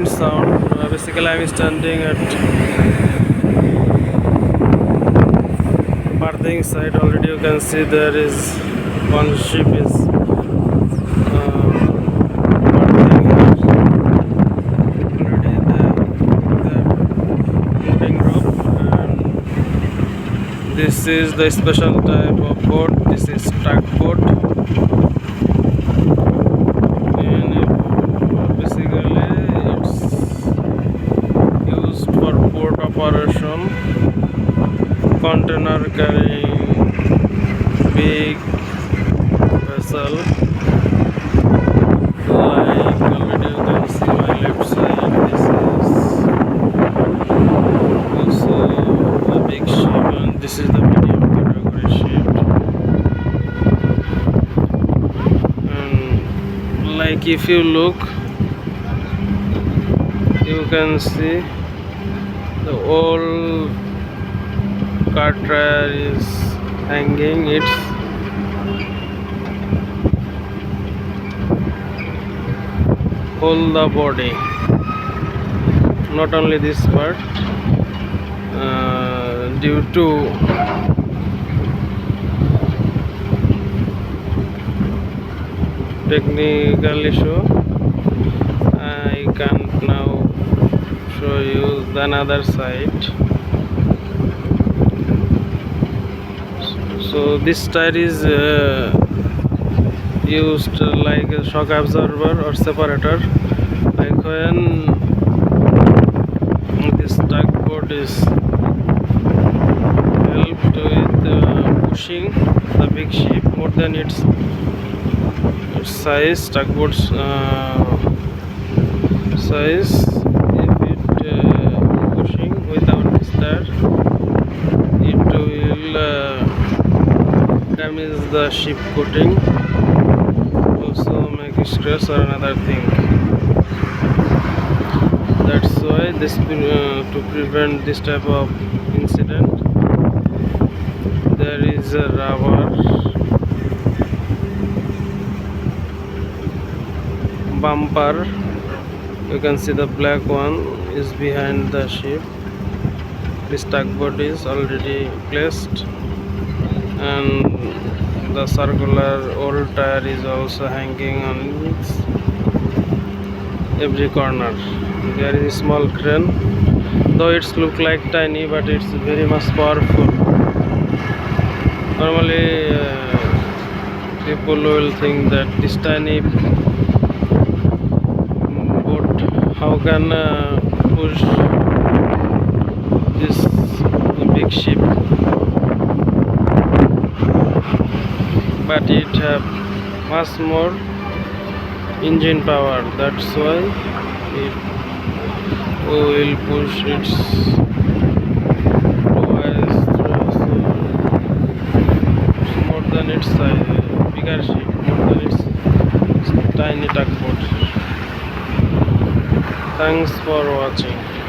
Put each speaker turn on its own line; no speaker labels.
wind sound. Basically I'm standing at berthing side. Already you can see there is one ship is berthing here. Already the moving rope, and this is the special type of boat. This is tugboat. Operation, container carrying big vessel, like already you can see my left side. This is also a big ship, and this is the medium category ship. And like if you look, you can see the old car tire is hanging. It's whole the body, not only this part, due to technical issue. I can't now show you the another side. So this tire is used like a shock absorber or separator, like when this tugboat is helped with pushing the big ship more than its size, tugboat's size. Damage the ship coating, also make stress or another thing. That's why this to prevent this type of incident, there is a rubber bumper. You can see the black one is behind the ship. This tugboat is already placed, and the circular old tire is also hanging on every corner. There is a small crane, though it's look like tiny, but it's very much powerful. Normally people will think that this tiny boat, how can push this big ship, but it have much more engine power. That's why it will push its twice more than its size, bigger ship, more than its tiny tugboat. Thanks for watching.